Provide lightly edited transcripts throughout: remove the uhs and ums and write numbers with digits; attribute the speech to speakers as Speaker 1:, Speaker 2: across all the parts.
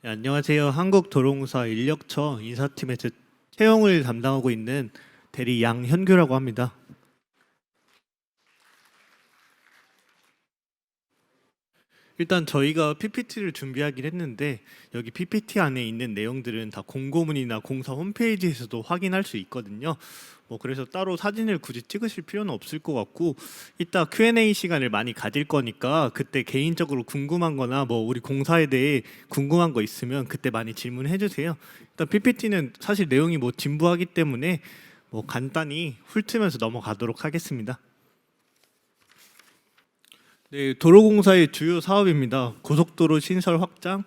Speaker 1: 네, 안녕하세요. 한국도로공사 인력처 인사팀에서 채용을 담당하고 있는 대리 양현규라고 합니다. 일단 저희가 PPT를 준비하긴 했는데 여기 PPT 안에 있는 내용들은 다 공고문이나 공사 홈페이지에서도 확인할 수 있거든요. 그래서 따로 사진을 굳이 찍으실 필요는 없을 것 같고, 이따 Q&A 시간을 많이 가질 거니까 그때 개인적으로 궁금한 거나 우리 공사에 대해 궁금한 거 있으면 그때 많이 질문해 주세요. 일단 PPT는 사실 내용이 진부하기 때문에 간단히 훑으면서 넘어가도록 하겠습니다. 네, 도로공사의 주요 사업입니다. 고속도로 신설 확장.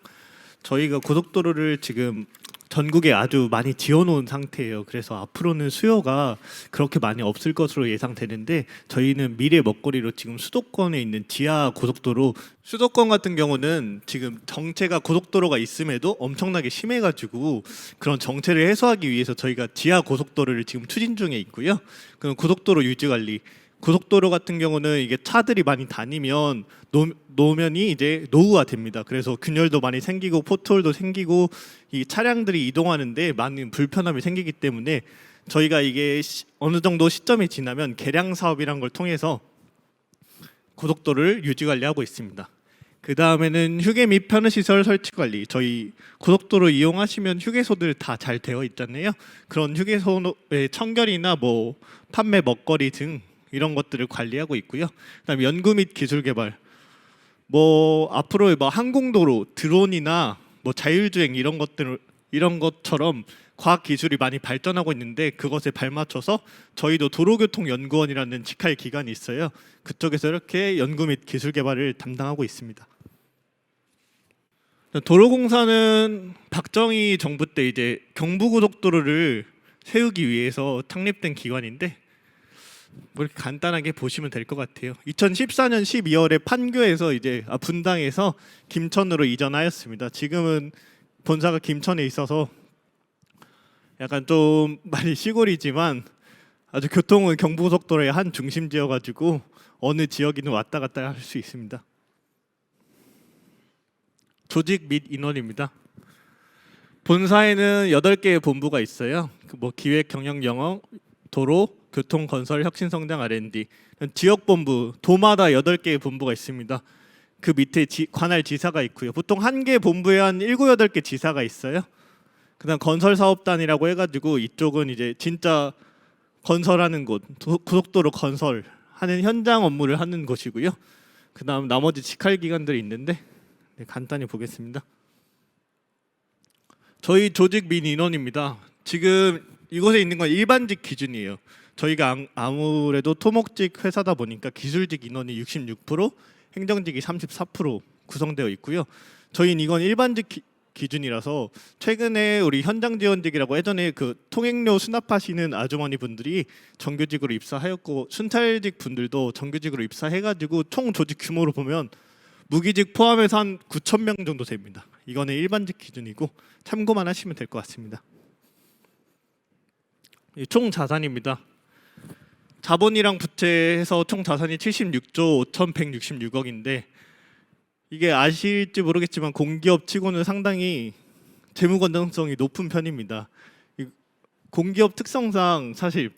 Speaker 1: 저희가 고속도로를 지금 전국에 아주 많이 지어놓은 상태예요. 그래서 앞으로는 수요가 그렇게 많이 없을 것으로 예상되는데, 저희는 미래 먹거리로 지금 수도권에 있는 지하 고속도로, 수도권 같은 경우는 지금 정체가 고속도로가 있음에도 엄청나게 심해가지고 그런 정체를 해소하기 위해서 저희가 지하 고속도로를 지금 추진 중에 있고요. 그럼 고속도로 유지관리, 고속도로 같은 경우는 이게 차들이 많이 다니면 노면이 이제 노후화 됩니다. 그래서 균열도 많이 생기고 포트홀도 생기고 이 차량들이 이동하는데 많은 불편함이 생기기 때문에 저희가 이게 어느 정도 시점이 지나면 개량 사업이란 걸 통해서 고속도로를 유지 관리하고 있습니다. 그 다음에는 휴게 및 편의시설 설치 관리. 저희 고속도로 이용하시면 휴게소들 다 잘 되어 있잖아요. 그런 휴게소의 청결이나 판매 먹거리 등 이런 것들을 관리하고 있고요. 그다음에 연구 및 기술 개발. 앞으로 항공도로, 드론이나 자율주행 이런 것처럼 과학 기술이 많이 발전하고 있는데, 그것에 발맞춰서 저희도 도로교통연구원이라는 직할 기관이 있어요. 그쪽에서 이렇게 연구 및 기술 개발을 담당하고 있습니다. 도로공사는 박정희 정부 때 이제 경부고속도로를 세우기 위해서 창립된 기관인데, 이렇게 간단하게 보시면 될 것 같아요. 2014년 12월에 판교에서 이제 분당에서 김천으로 이전하였습니다. 지금은 본사가 김천에 있어서 약간 좀 많이 시골이지만 아주 교통은 경부고속도로의 한 중심지여가지고 어느 지역이든 왔다 갔다 할 수 있습니다. 조직 및 인원입니다. 본사에는 8개의 본부가 있어요. 기획, 경영, 영업, 도로, 교통, 건설, 혁신, 성장, R&D. 지역 본부, 도마다 8개의 본부가 있습니다. 그 밑에 관할 지사가 있고요. 보통 한 개 본부에 한 7, 8개 지사가 있어요. 그다음 건설사업단이라고 해가지고 이쪽은 이제 진짜 건설하는 곳, 고속도로 건설하는 현장 업무를 하는 곳이고요. 그다음 나머지 직할 기관들이 있는데 간단히 보겠습니다. 저희 조직 및 인원입니다. 지금 이곳에 있는 건 일반직 기준이에요. 저희가 아무래도 토목직 회사다 보니까 기술직 인원이 66%, 행정직이 34% 구성되어 있고요. 저희는 이건 일반직 기준이라서 최근에 우리 현장 지원직이라고 예전에 그 통행료 수납하시는 아주머니 분들이 정규직으로 입사하였고, 순찰직 분들도 정규직으로 입사해가지고 총 조직 규모로 보면 무기직 포함해서 한 9,000명 정도 됩니다. 이거는 일반직 기준이고 참고만 하시면 될 것 같습니다. 총 자산입니다. 자본이랑 부채해서 총 자산이 76조 5,166억인데, 이게 아실지 모르겠지만 공기업 치고는 상당히 재무 건전성이 높은 편입니다. 공기업 특성상 사실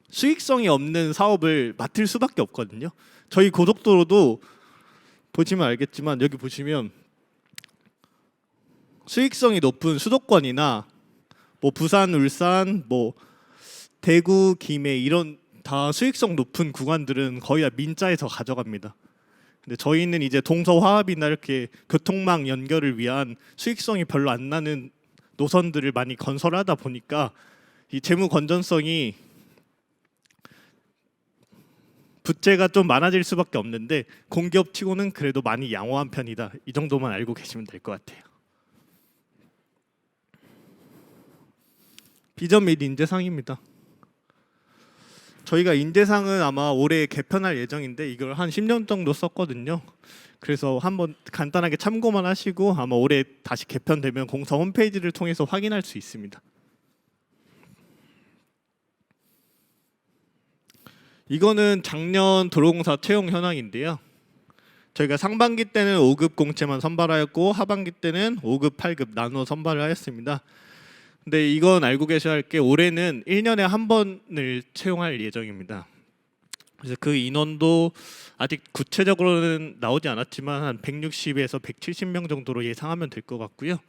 Speaker 1: 수익성이 없는 사업을 맡을 수밖에 없거든요. 저희 고속도로도 보시면 알겠지만, 여기 보시면 수익성이 높은 수도권이나 부산, 울산, 대구, 김해 이런 다 수익성 높은 구간들은 거의 다 민자에서 가져갑니다. 근데 저희는 이제 동서화합이나 이렇게 교통망 연결을 위한 수익성이 별로 안 나는 노선들을 많이 건설하다 보니까 이 재무 건전성이 부채가 좀 많아질 수밖에 없는데, 공기업치고는 그래도 많이 양호한 편이다. 이 정도만 알고 계시면 될 것 같아요. 비전 및 인재상입니다. 저희가 인재상은 아마 올해 개편할 예정인데 이걸 한 10년 정도 썼거든요. 그래서 한번 간단하게 참고만 하시고 아마 올해 다시 개편되면 공사 홈페이지를 통해서 확인할 수 있습니다. 이거는 작년 도로공사 채용 현황인데요. 저희가 상반기 때는 5급 공채만 선발하였고 하반기 때는 5급, 8급 나누어 선발을 하였습니다. 근데 이건 알고 계셔야 할 게 올해는 1년에 한 번을 채용할 예정입니다. 그래서 그 인원도 아직 구체적으로는 나오지 않았지만 한 160에서 170명 정도로 예상하면 될 것 같고요.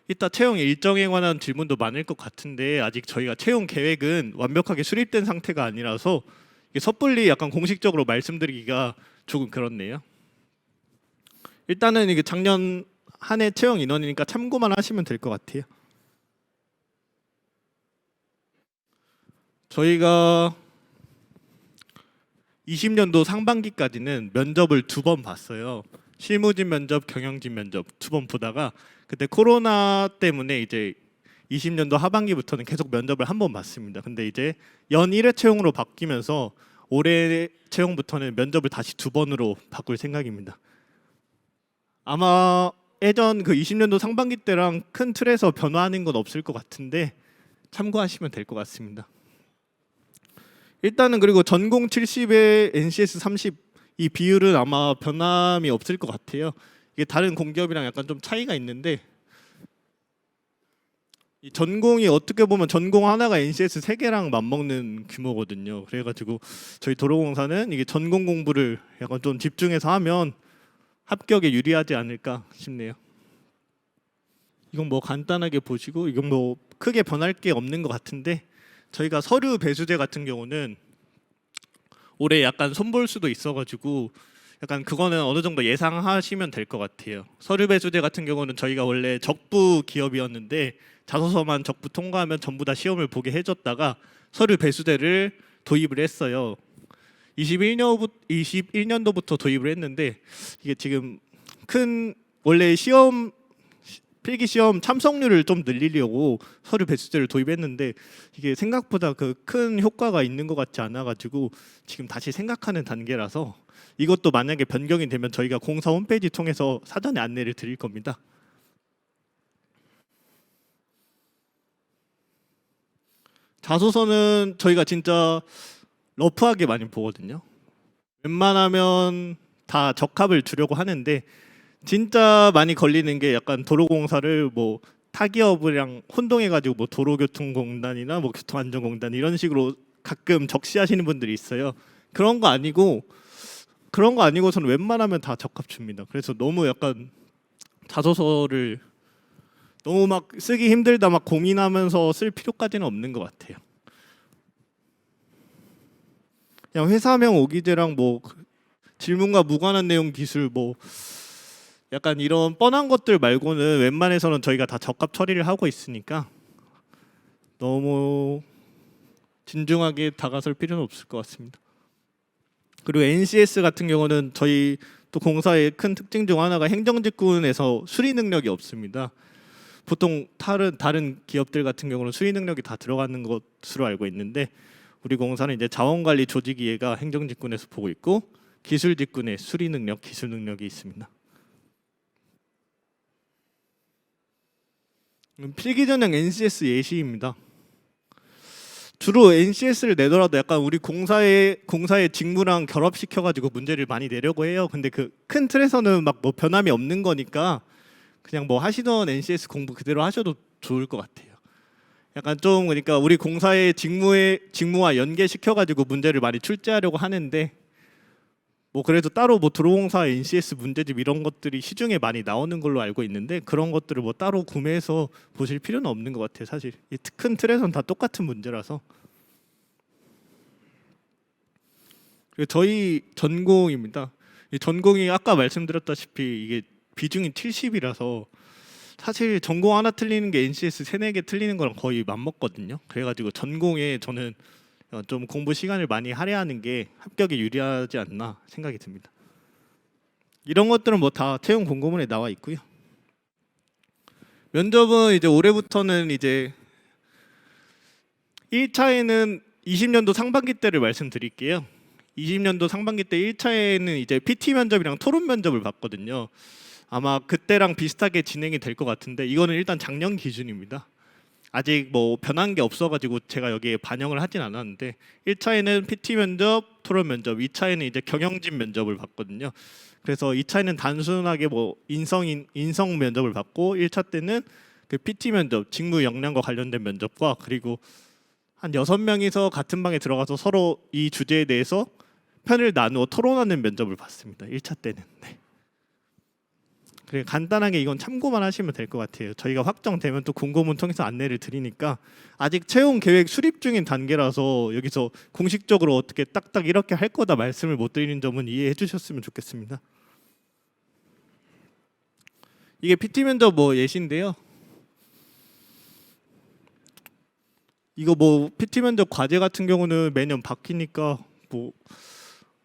Speaker 1: 이따 채용 일정에 관한 질문도 많을 것 같은데 아직 저희가 채용 계획은 완벽하게 수립된 상태가 아니라서 이게 섣불리 약간 공식적으로 말씀드리기가 조금 그렇네요. 일단은 이게 작년 한 해 채용 인원이니까 참고만 하시면 될 것 같아요. 저희가 20년도 상반기까지는 면접을 2번 봤어요. 실무진 면접, 경영진 면접 2번 보다가 그때 코로나 때문에 이제 20년도 하반기부터는 계속 면접을 1번 봤습니다. 근데 이제 연 1회 채용으로 바뀌면서 올해 채용부터는 면접을 다시 2번으로 바꿀 생각입니다. 아마 예전 그 20년도 상반기 때랑 큰 틀에서 변화하는 건 없을 것 같은데 참고하시면 될 것 같습니다. 일단은 그리고 전공 70에 NCS 30 이 비율은 아마 변함이 없을 것 같아요. 이게 다른 공기업이랑 약간 좀 차이가 있는데 이 전공이 어떻게 보면 전공 하나가 NCS 3개랑 맞먹는 규모거든요. 그래가지고 저희 도로공사는 이게 전공 공부를 약간 좀 집중해서 하면 합격에 유리하지 않을까 싶네요. 이건 뭐 간단하게 보시고 이건 뭐 크게 변할 게 없는 것 같은데 저희가 서류 배수제 같은 경우는 올해 약간 손볼 수도 있어가지고 약간 그거는 어느 정도 예상하시면 될 것 같아요. 서류 배수제 같은 경우는 저희가 원래 적부 기업이었는데 자소서만 적부 통과하면 전부 다 시험을 보게 해줬다가 서류 배수제를 도입을 했어요. 21년도부터 도입을 했는데 이게 지금 큰 원래 시험 필기 시험 참석률을 좀 늘리려고 서류 배수제를 도입했는데 이게 생각보다 그 큰 효과가 있는 것 같지 않아 가지고 지금 다시 생각하는 단계라서 이것도 만약에 변경이 되면 저희가 공사 홈페이지 통해서 사전에 안내를 드릴 겁니다. 자소서는 저희가 진짜 러프하게 많이 보거든요. 웬만하면 다 적합을 주려고 하는데 진짜 많이 걸리는 게 약간 도로공사를 뭐 타기업이랑 혼동해가지고 뭐 도로교통공단이나 뭐 교통안전공단 이런 식으로 가끔 적시하시는 분들이 있어요. 그런 거 아니고서는 웬만하면 다 적합 줍니다. 그래서 너무 약간 자소서를 너무 막 쓰기 힘들다 막 고민하면서 쓸 필요까지는 없는 것 같아요. 그냥 회사명 오기제랑 뭐 질문과 무관한 내용 기술 뭐 약간 이런 뻔한 것들 말고는 웬만해서는 저희가 다 적합 처리를 하고 있으니까 너무 진중하게 다가설 필요는 없을 것 같습니다. 그리고 NCS 같은 경우는 저희 또 공사의 큰 특징 중 하나가 행정직군에서 수리 능력이 없습니다. 보통 다른 기업들 같은 경우는 수리 능력이 다 들어가는 것으로 알고 있는데 우리 공사는 이제 자원관리 조직이해가 행정직군에서 보고 있고 기술직군의 수리 능력, 기술 능력이 있습니다. 필기전형 NCS 예시입니다. 주로 NCS를 내더라도 약간 우리 공사의 직무랑 결합시켜가지고 문제를 많이 내려고 해요. 근데 그 큰 틀에서는 막 뭐 변함이 없는 거니까 그냥 뭐 하시던 NCS 공부 그대로 하셔도 좋을 것 같아요. 약간 좀 그러니까 우리 공사의 직무와 연계시켜가지고 문제를 많이 출제하려고 하는데 뭐 그래도 따로 뭐 도로공사 NCS 문제집 이런 것들이 시중에 많이 나오는 걸로 알고 있는데 그런 것들을 뭐 따로 구매해서 보실 필요는 없는 것 같아요. 사실 이 큰 틀에서는 다 똑같은 문제라서. 그리고 저희 전공입니다. 이 전공이 아까 말씀드렸다시피 이게 비중이 70이라서 사실 전공 하나 틀리는 게 NCS 3-4개 틀리는 거랑 거의 맞먹거든요. 그래가지고 전공에 저는 좀 공부 시간을 많이 할애하는 게 합격에 유리하지 않나 생각이 듭니다. 이런 것들은 뭐 다 채용 공고문에 나와 있고요. 면접은 이제 올해부터는 이제 1차에는 20년도 상반기 때를 말씀드릴게요. 20년도 상반기 때 1차에는 이제 PT 면접이랑 토론 면접을 봤거든요. 아마 그때랑 비슷하게 진행이 될 것 같은데 이거는 일단 작년 기준입니다. 아직 뭐 변한 게 없어가지고 제가 여기에 반영을 하진 않았는데 1차에는 PT 면접, 토론 면접, 2차에는 이제 경영진 면접을 봤거든요. 그래서 2차에는 단순하게 뭐 인성 면접을 받고 1차 때는 그 PT 면접, 직무 역량과 관련된 면접과 그리고 한 6명이서 같은 방에 들어가서 서로 이 주제에 대해서 편을 나누어 토론하는 면접을 봤습니다. 1차 때는. 네. 그래 간단하게 이건 참고만 하시면 될 것 같아요. 저희가 확정되면 또 공고문 통해서 안내를 드리니까 아직 채용 계획 수립 중인 단계라서 여기서 공식적으로 어떻게 딱딱 이렇게 할 거다 말씀을 못 드리는 점은 이해해 주셨으면 좋겠습니다. 이게 PT 면접 뭐 예시인데요. 이거 뭐 PT 면접 과제 같은 경우는 매년 바뀌니까 뭐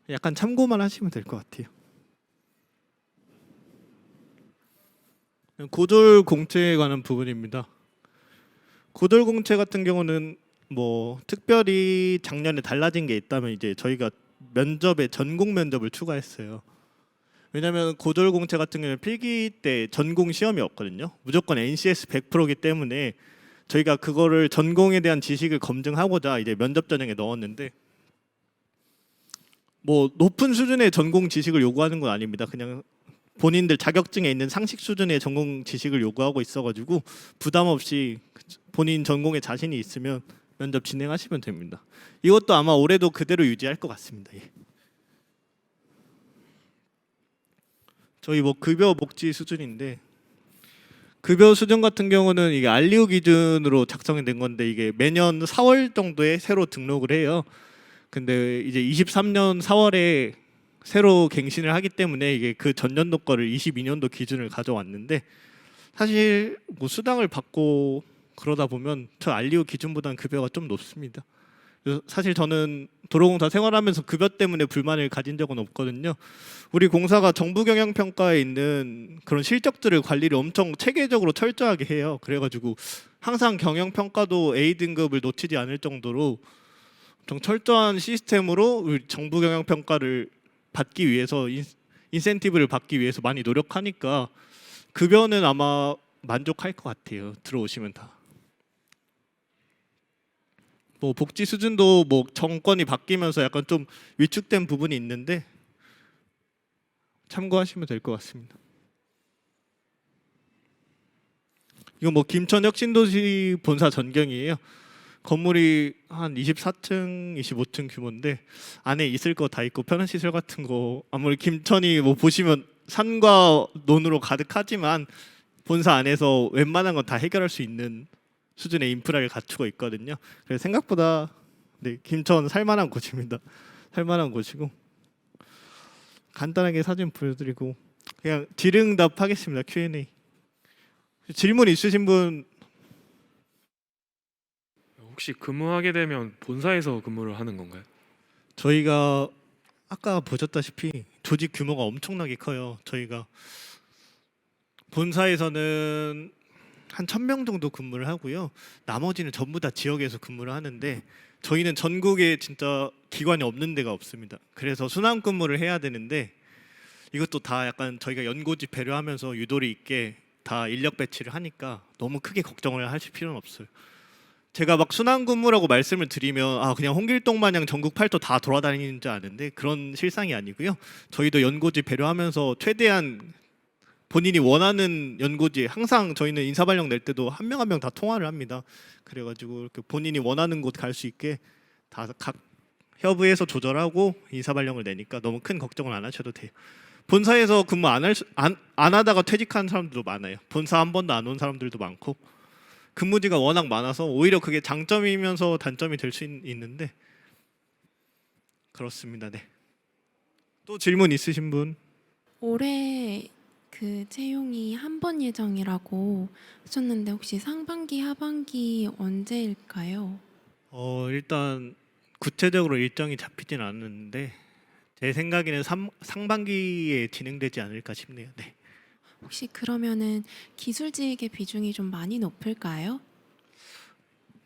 Speaker 1: 약간 참고만 하시면 될 것 같아요. 고졸 공채에 관한 부분입니다. 고졸 공채 같은 경우는 뭐 특별히 작년에 달라진 게 있다면 이제 저희가 면접에 전공 면접을 추가했어요. 왜냐하면 고졸 공채 같은 경우는 필기 때 전공 시험이 없거든요. 무조건 NCS 100%이기 때문에 저희가 그거를 전공에 대한 지식을 검증하고자 이제 면접 전형에 넣었는데 뭐 높은 수준의 전공 지식을 요구하는 건 아닙니다. 그냥 본인들 자격증에 있는 상식 수준의 전공 지식을 요구하고 있어가지고 부담 없이 본인 전공에 자신이 있으면 면접 진행하시면 됩니다. 이것도 아마 올해도 그대로 유지할 것 같습니다. 예. 저희 뭐 급여 복지 수준인데 급여 수준 같은 경우는 이게 알리오 기준으로 작성이 된 건데 이게 매년 4월 정도에 새로 등록을 해요. 근데 이제 23년 4월에 새로 갱신을 하기 때문에 이게 그 전년도 거를 22년도 기준을 가져왔는데 사실 뭐 수당을 받고 그러다 보면 저 알리오 기준보다는 급여가 좀 높습니다. 그래서 사실 저는 도로공사 생활하면서 급여 때문에 불만을 가진 적은 없거든요. 우리 공사가 정부 경영 평가에 있는 그런 실적들을 관리를 엄청 체계적으로 철저하게 해요. 그래가지고 항상 경영 평가도 A 등급을 놓치지 않을 정도로 좀 철저한 시스템으로 우리 정부 경영 평가를 받기 위해서 인센티브를 받기 위해서 많이 노력하니까 급여는 아마 만족할 것 같아요. 들어오시면 다. 뭐 복지 수준도 뭐 정권이 바뀌면서 약간 좀 위축된 부분이 있는데 참고하시면 될 것 같습니다. 이건 뭐 김천 혁신도시 본사 전경이에요. 건물이 한 24층, 25층 규모인데 안에 있을 거 다 있고 편한 시설 같은 거 아무리 김천이 뭐 보시면 산과 논으로 가득하지만 본사 안에서 웬만한 건 다 해결할 수 있는 수준의 인프라를 갖추고 있거든요. 그래서 생각보다 네, 김천 살만한 곳입니다. 살만한 곳이고 간단하게 사진 보여드리고 그냥 질의응답 하겠습니다. Q&A. 질문 있으신 분
Speaker 2: 혹시 근무하게 되면 본사에서 근무를 하는 건가요?
Speaker 1: 저희가 아까 보셨다시피 조직 규모가 엄청나게 커요. 저희가 본사에서는 한 1,000명 정도 근무를 하고요. 나머지는 전부 다 지역에서 근무를 하는데 저희는 전국에 진짜 기관이 없는 데가 없습니다. 그래서 순환 근무를 해야 되는데 이것도 다 약간 저희가 연고지 배려하면서 유도리 있게 다 인력 배치를 하니까 너무 크게 걱정을 하실 필요는 없어요. 제가 막 순환 근무라고 말씀을 드리면 아 그냥 홍길동 마냥 전국 팔도 다 돌아다니는 줄 아는데 그런 실상이 아니고요. 저희도 연고지 배려하면서 최대한 본인이 원하는 연고지 항상 저희는 인사발령 낼 때도 한 명 한 명 다 통화를 합니다. 그래가지고 이렇게 본인이 원하는 곳 갈 수 있게 다 각 협의해서 조절하고 인사발령을 내니까 너무 큰 걱정을 안 하셔도 돼요. 본사에서 근무 안 하다가 퇴직한 사람들도 많아요. 본사 한 번도 안 온 사람들도 많고 근무지가 워낙 많아서 오히려 그게 장점이면서 단점이 될 수 있는데 그렇습니다. 네. 또 질문 있으신 분?
Speaker 3: 올해 그 채용이 한 번 예정이라고 하셨는데 혹시 상반기, 하반기 언제일까요?
Speaker 1: 일단 구체적으로 일정이 잡히진 않았는데 제 생각에는 상반기에 진행되지 않을까 싶네요. 네.
Speaker 3: 혹시 그러면은 기술직의 비중이 좀 많이 높을까요?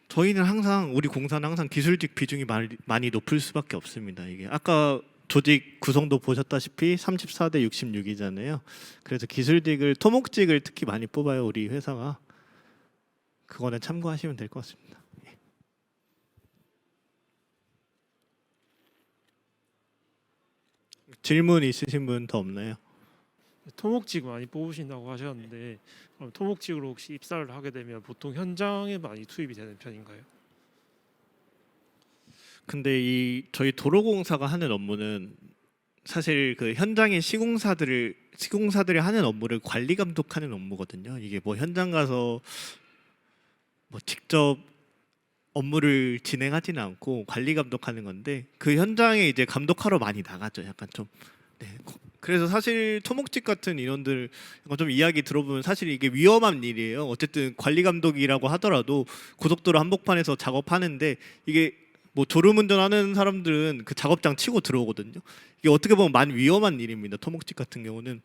Speaker 1: 저희는 항상 우리 공사는 항상 기술직 비중이 많이 높을 수밖에 없습니다. 이게 아까 조직 구성도 보셨다시피 34대 66이잖아요. 그래서 기술직을 토목직을 특히 많이 뽑아요 우리 회사가. 그거는 참고하시면 될 것 같습니다. 질문 있으신 분 더 없나요?
Speaker 4: 토목직 많이 뽑으신다고 하셨는데 그럼 토목직으로 혹시 입사를 하게 되면 보통 현장에 많이 투입이 되는 편인가요?
Speaker 1: 근데 이 저희 도로공사가 하는 업무는 사실 그 현장의 시공사들이 하는 업무를 관리 감독하는 업무거든요. 이게 뭐 현장 가서 뭐 직접 업무를 진행하지는 않고 관리 감독하는 건데 그 현장에 이제 감독하러 많이 나가죠. 약간 좀 네. 그래서 사실 토목직 같은 인원들 약간 좀 이야기 들어보면 사실 이게 위험한 일이에요. 어쨌든 관리 감독이라고 하더라도 고속도로 한복판에서 작업하는데 이게 뭐 졸음운전하는 사람들은 그 작업장 치고 들어오거든요. 이게 어떻게 보면 많이 위험한 일입니다. 토목직 같은 경우는.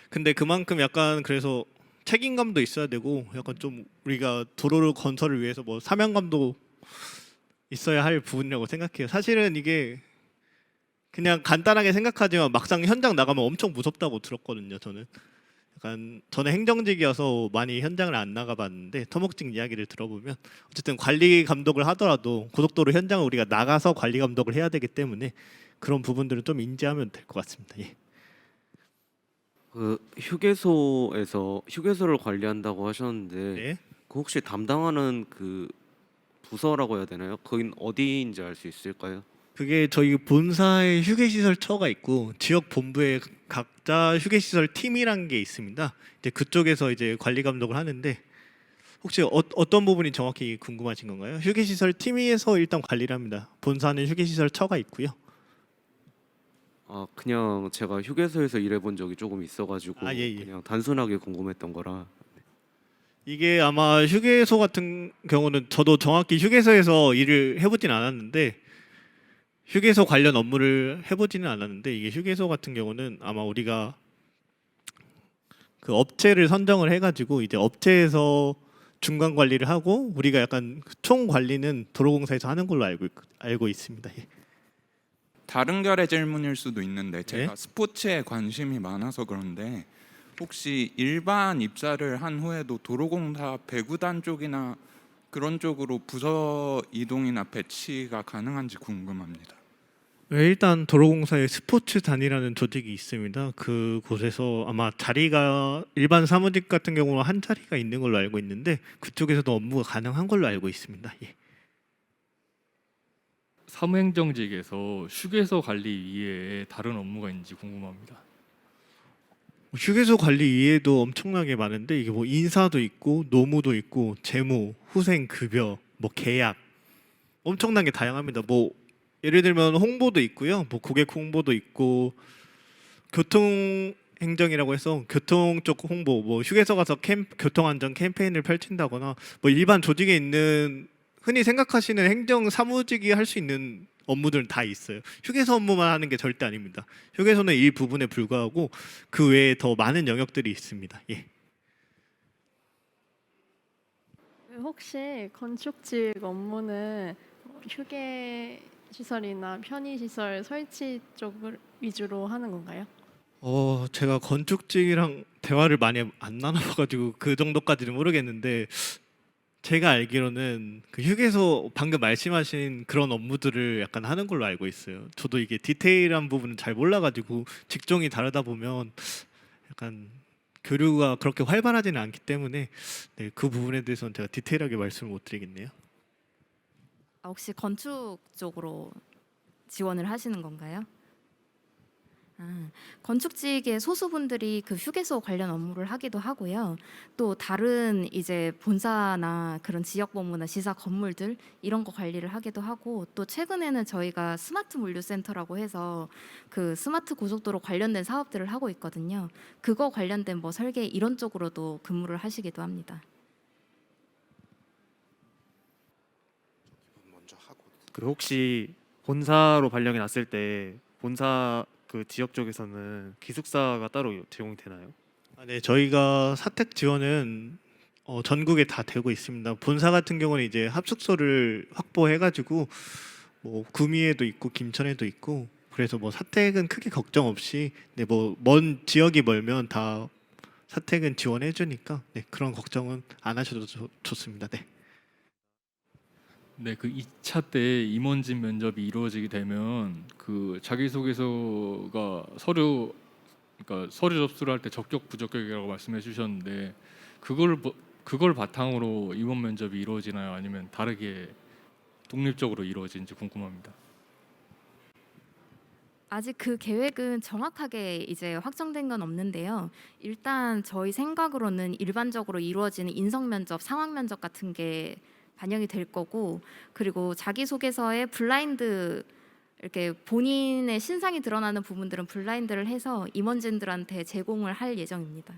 Speaker 1: 근데 그만큼 약간 그래서 책임감도 있어야 되고 약간 좀 우리가 도로 건설을 위해서 뭐 사명감도 있어야 할 부분이라고 생각해요. 사실은 이게 그냥 간단하게 생각하지만 막상 현장 나가면 엄청 무섭다고 들었거든요. 저는 행정직이어서 많이 현장을 안 나가봤는데 토목직 이야기를 들어보면 어쨌든 관리 감독을 하더라도 고속도로 현장을 우리가 나가서 관리 감독을 해야 되기 때문에 그런 부분들을 좀 인지하면 될 것 같습니다. 예.
Speaker 5: 그 휴게소에서 휴게소를 관리한다고 하셨는데
Speaker 1: 네.
Speaker 5: 그 혹시 담당하는 그 부서라고 해야 되나요? 거긴 어디인지 알 수 있을까요?
Speaker 1: 그게 저희 본사에 휴게시설처가 있고 지역 본부에 각자 휴게시설 팀이란 게 있습니다. 이제 그쪽에서 이제 관리 감독을 하는데 혹시 어떤 부분이 정확히 궁금하신 건가요? 휴게시설 팀에서 일단 관리를 합니다. 본사는 휴게시설처가 있고요.
Speaker 5: 아 그냥 제가 휴게소에서 일해본 적이 조금 있어가지고
Speaker 1: 예.
Speaker 5: 그냥 단순하게 궁금했던 거라.
Speaker 1: 이게 아마 휴게소 같은 경우는 저도 정확히 휴게소에서 일을 해보진 않았는데 휴게소 관련 업무를 해보지는 않았는데 이게 휴게소 같은 경우는 아마 우리가 그 업체를 선정을 해가지고 이제 업체에서 중간 관리를 하고 우리가 약간 총 관리는 도로공사에서 하는 걸로 알고 있습니다. 예.
Speaker 6: 다른 결의 질문일 수도 있는데 제가
Speaker 1: 네?
Speaker 6: 스포츠에 관심이 많아서 그런데 혹시 일반 입사를 한 후에도 도로공사 배구단 쪽이나 그런 쪽으로 부서 이동이나 배치가 가능한지 궁금합니다.
Speaker 1: 네, 일단 도로공사에 스포츠단이라는 조직이 있습니다. 그곳에서 아마 자리가 일반 사무직 같은 경우는 한 자리가 있는 걸로 알고 있는데 그쪽에서도 업무가 가능한 걸로 알고 있습니다. 예.
Speaker 7: 사무행정직에서 휴게소 관리 이외에 다른 업무가 있는지 궁금합니다.
Speaker 1: 휴게소 관리 이외에도 엄청나게 많은데 이게 뭐 인사도 있고 노무도 있고 재무, 후생 급여, 뭐 계약 엄청나게 다양합니다. 뭐 예를 들면 홍보도 있고요. 뭐 고객 홍보도 있고 교통 행정이라고 해서 교통 쪽 홍보, 뭐 휴게소 가서 교통 안전 캠페인을 펼친다거나 뭐 일반 조직에 있는 흔히 생각하시는 행정 사무직이 할 수 있는 업무들은 다 있어요. 휴게소 업무만 하는 게 절대 아닙니다. 휴게소는 이 부분에 불과하고 그 외에 더 많은 영역들이 있습니다. 예.
Speaker 8: 혹시 건축직 업무는 휴게 시설이나 편의 시설 설치 쪽을 위주로 하는 건가요?
Speaker 1: 제가 건축직이랑 대화를 많이 안 나눠봐가지고 그 정도까지는 모르겠는데 제가 알기로는 그 휴게소 방금 말씀하신 그런 업무들을 약간 하는 걸로 알고 있어요. 저도 이게 디테일한 부분은 잘 몰라가지고 직종이 다르다 보면 약간 교류가 그렇게 활발하지는 않기 때문에 네, 그 부분에 대해서는 제가 디테일하게 말씀을 못 드리겠네요.
Speaker 9: 혹시 건축 쪽으로 지원을 하시는 건가요? 건축직의 소수분들이 그 휴게소 관련 업무를 하기도 하고요. 또 다른 이제 본사나 그런 지역 본부나 지사 건물들 이런 거 관리를 하기도 하고 또 최근에는 저희가 스마트 물류센터라고 해서 그 스마트 고속도로 관련된 사업들을 하고 있거든요. 그거 관련된 뭐 설계 이런 쪽으로도 근무를 하시기도 합니다.
Speaker 2: 그 혹시 본사로 발령이 났을 때 본사 그 지역 쪽에서는 기숙사가 따로 제공이 되나요?
Speaker 1: 네, 저희가 사택 지원은 전국에 다 되고 있습니다. 본사 같은 경우는 이제 합숙소를 확보해가지고 뭐 구미에도 있고 김천에도 있고 그래서 뭐 사택은 크게 걱정 없이 네, 뭐 먼 지역이 멀면 다 사택은 지원해 주니까 네, 그런 걱정은 안 하셔도 좋습니다. 네.
Speaker 7: 네, 그 2차 때 임원진 면접이 이루어지게 되면 그 자기소개서가 그러니까 서류 접수를 할 때 적격 부적격이라고 말씀해 주셨는데 그걸 바탕으로 임원 면접이 이루어지나요? 아니면 다르게 독립적으로 이루어지는지 궁금합니다.
Speaker 9: 아직 그 계획은 정확하게 이제 확정된 건 없는데요. 일단 저희 생각으로는 일반적으로 이루어지는 인성 면접, 상황 면접 같은 게 반영이 될 거고, 그리고 자기소개서에 블라인드 이렇게 본인의 신상이 드러나는 부분들은 블라인드를 해서 임원진들한테 제공을 할 예정입니다.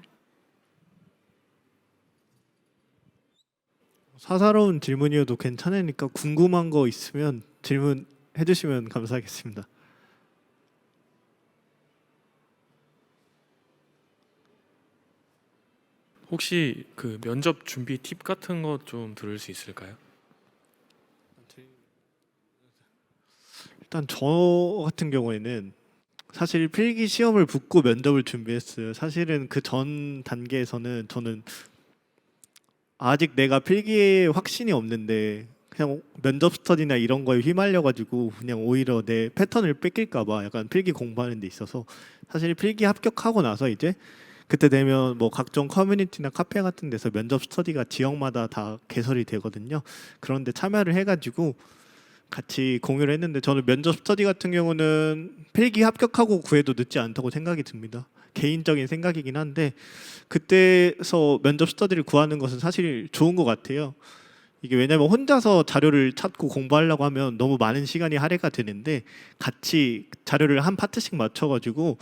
Speaker 1: 사사로운 질문이어도 괜찮으니까 궁금한 거 있으면 질문해 주시면 감사하겠습니다.
Speaker 4: 혹시 그 면접 준비 팁 같은 거 좀 들을 수 있을까요?
Speaker 1: 일단 저 같은 경우에는 사실 필기 시험을 붙고 면접을 준비했어요. 사실은 그 전 단계에서는 저는 아직 내가 필기에 확신이 없는데 그냥 면접 스터디나 이런 거에 휘말려 가지고 그냥 오히려 내 패턴을 뺏길까 봐 약간 필기 공부하는 데 있어서 사실 필기 합격하고 나서 이제 그때 되면 뭐 각종 커뮤니티나 카페 같은 데서 면접 스터디가 지역마다 다 개설이 되거든요. 그런데 참여를 해가지고 같이 공유를 했는데 저는 면접 스터디 같은 경우는 필기 합격하고 구해도 늦지 않다고 생각이 듭니다. 개인적인 생각이긴 한데 그때서 면접 스터디를 구하는 것은 사실 좋은 것 같아요. 이게 왜냐면 혼자서 자료를 찾고 공부하려고 하면 너무 많은 시간이 할애가 되는데 같이 자료를 한 파트씩 맞춰가지고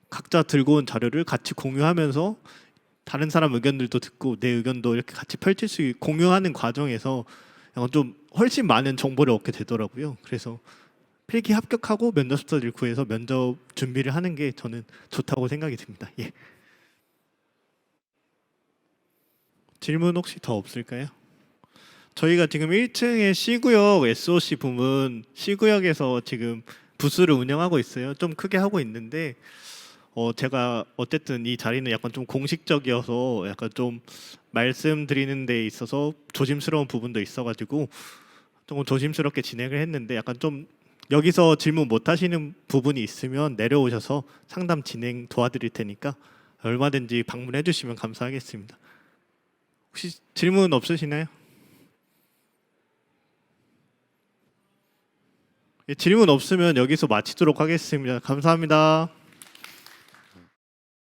Speaker 1: 각자 들고 온 자료를 같이 공유하면서 다른 사람 의견들도 듣고 내 의견도 이렇게 같이 펼칠 수 있고 공유하는 과정에서 약간 좀 훨씬 많은 정보를 얻게 되더라고요. 그래서 필기 합격하고 면접 스터디를 구해서 면접 준비를 하는 게 저는 좋다고 생각이 듭니다. 예. 질문 혹시 더 없을까요? 저희가 지금 1층에 C구역 SOC 부문 C구역에서 지금 부스를 운영하고 있어요. 좀 크게 하고 있는데 제가 어쨌든 이 자리는 약간 좀 공식적이어서 약간 좀 말씀드리는 데 있어서 조심스러운 부분도 있어가지고 조금 조심스럽게 진행을 했는데 약간 좀 여기서 질문 못 하시는 부분이 있으면 내려오셔서 상담 진행 도와드릴 테니까 얼마든지 방문해 주시면 감사하겠습니다. 혹시 질문 없으시나요? 예, 질문 없으면 여기서 마치도록 하겠습니다. 감사합니다.